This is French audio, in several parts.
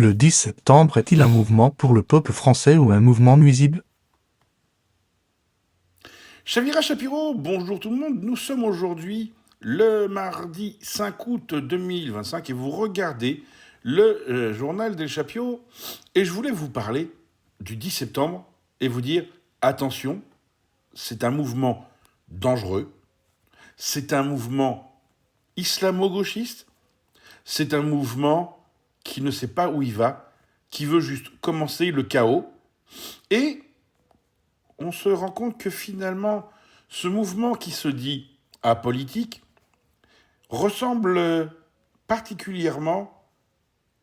Le 10 septembre est-il un mouvement pour le peuple français ou un mouvement nuisible? Chavira Chapiro, bonjour tout le monde. Nous sommes aujourd'hui le mardi 5 août 2025 et vous regardez le journal d'El Chapio. Et je voulais vous parler du 10 septembre et vous dire attention, c'est un mouvement dangereux, c'est un mouvement islamo-gauchiste, c'est un mouvement qui ne sait pas où il va, qui veut juste commencer le chaos. Et on se rend compte que finalement, ce mouvement qui se dit apolitique ressemble particulièrement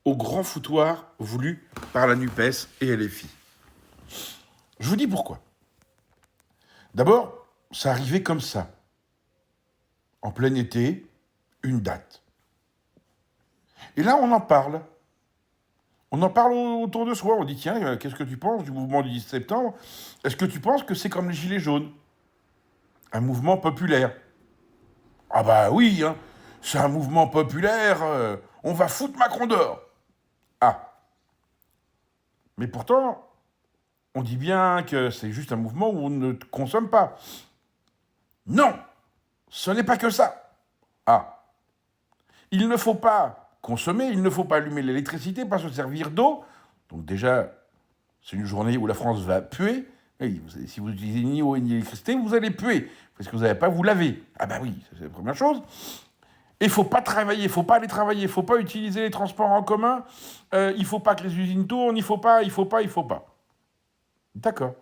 au grand foutoir voulu par la NUPES et LFI. Je vous dis pourquoi. D'abord, ça arrivait comme ça. En plein été, une date. Et là, on en parle. On en parle autour de soi. On dit, tiens, qu'est-ce que tu penses du mouvement du 10 septembre? Est-ce que tu penses que c'est comme les Gilets jaunes? Un mouvement populaire? Ah bah oui, hein, c'est un mouvement populaire, on va foutre Macron dehors. Ah, mais pourtant, on dit bien que c'est juste un mouvement où on ne consomme pas. Non, ce n'est pas que ça. Ah, il ne faut pas consommer, il ne faut pas allumer l'électricité, pas se servir d'eau. Donc déjà, c'est une journée où la France va puer. Et si vous utilisez ni eau ni électricité, vous allez puer, parce que vous n'allez pas vous laver. Ah bah oui, c'est la première chose. Et il ne faut pas travailler, il ne faut pas aller travailler, il ne faut pas utiliser les transports en commun, il ne faut pas que les usines tournent, il ne faut pas, il ne faut pas, il ne faut pas. D'accord.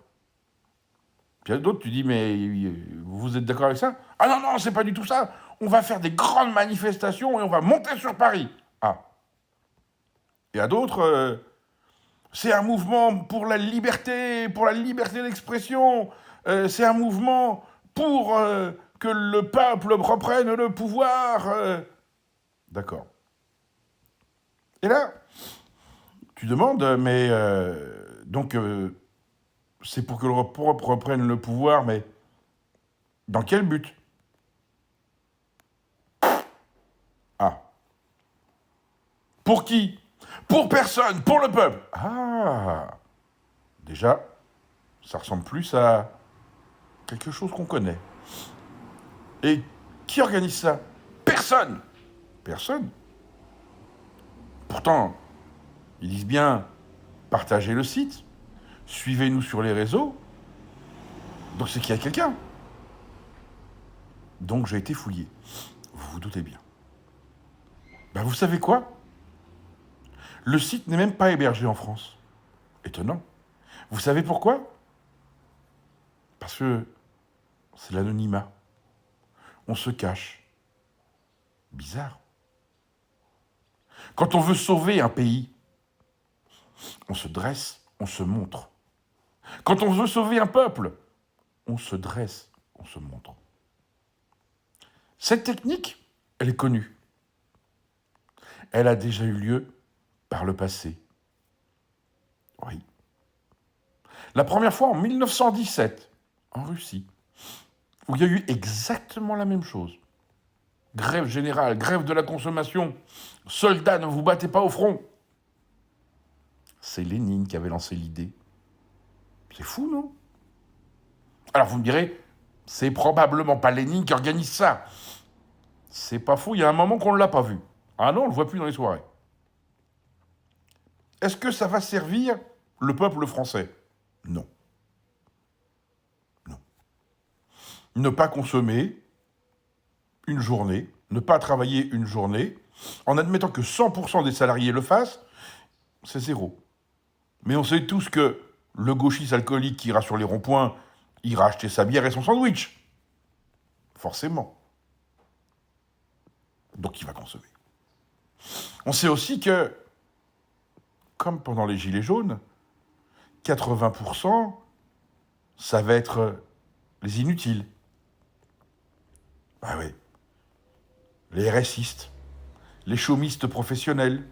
Puis il y a d'autres, tu dis, mais vous êtes d'accord avec ça? Ah non, non, c'est pas du tout ça. On va faire des grandes manifestations et on va monter sur Paris. Ah. Et à d'autres, c'est un mouvement pour la liberté d'expression. C'est un mouvement pour que le peuple reprenne le pouvoir. D'accord. Et là, tu demandes, mais donc c'est pour que le peuple reprenne le pouvoir, mais dans quel but? Ah. Pour qui? Pour personne, pour le peuple. Ah. Déjà, ça ressemble plus à quelque chose qu'on connaît. Et qui organise ça? Personne. Personne. Pourtant, ils disent bien partagez le site, suivez-nous sur les réseaux. Donc c'est qu'il y a quelqu'un. Donc j'ai été fouillé. Vous vous doutez bien. Ben vous savez quoi? Le site n'est même pas hébergé en France. Étonnant. Vous savez pourquoi? Parce que c'est l'anonymat. On se cache. Bizarre. Quand on veut sauver un pays, on se dresse, on se montre. Quand on veut sauver un peuple, on se dresse, on se montre. Cette technique, elle est connue. Elle a déjà eu lieu par le passé. Oui. La première fois en 1917, en Russie, où il y a eu exactement la même chose. Grève générale, grève de la consommation, soldats, ne vous battez pas au front. C'est Lénine qui avait lancé l'idée. C'est fou, non? Alors vous me direz, c'est probablement pas Lénine qui organise ça. C'est pas fou, il y a un moment qu'on ne l'a pas vu. Ah non, on le voit plus dans les soirées. Est-ce que ça va servir le peuple français? Non. Non. Ne pas consommer une journée, ne pas travailler une journée, en admettant que 100% des salariés le fassent, c'est zéro. Mais on sait tous que le gauchiste alcoolique qui ira sur les ronds-points ira acheter sa bière et son sandwich. Forcément. Donc il va consommer. On sait aussi que, comme pendant les Gilets jaunes, 80%, ça va être les inutiles. Ah oui. Les RSistes, les chômistes professionnels,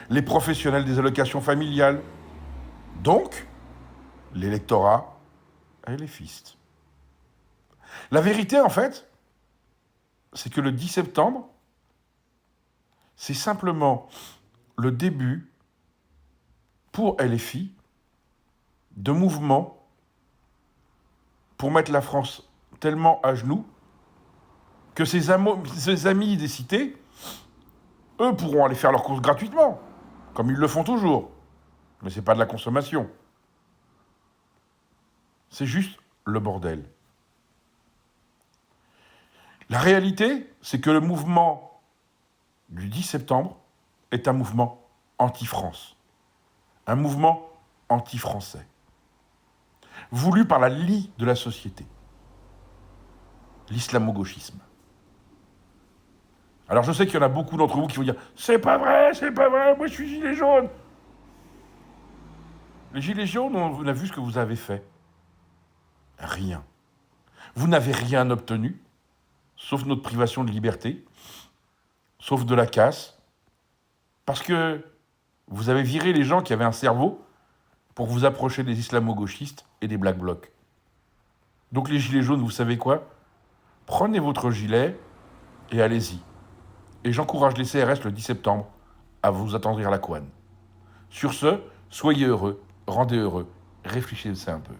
les professionnels des allocations familiales. Donc, l'électorat LFiste. La vérité, en fait, c'est que le 10 septembre, c'est simplement le début pour LFI de mouvements pour mettre la France tellement à genoux que ses amis des cités, eux, pourront aller faire leurs courses gratuitement, comme ils le font toujours. Mais c'est pas de la consommation. C'est juste le bordel. La réalité, c'est que le mouvement du 10 septembre est un mouvement anti-France. Un mouvement anti-français. Voulu par la lie de la société. L'islamo-gauchisme. Alors je sais qu'il y en a beaucoup d'entre vous qui vont dire « C'est pas vrai, moi je suis gilet jaune !» Les gilets jaunes, on a vu ce que vous avez fait. Rien. Vous n'avez rien obtenu, sauf notre privation de liberté, sauf de la casse, parce que vous avez viré les gens qui avaient un cerveau pour vous approcher des islamo-gauchistes et des black blocs. Donc les gilets jaunes, vous savez quoi ? Prenez votre gilet et allez-y. Et j'encourage les CRS le 10 septembre à vous attendrir la couenne. Sur ce, soyez heureux, rendez heureux, réfléchissez un peu.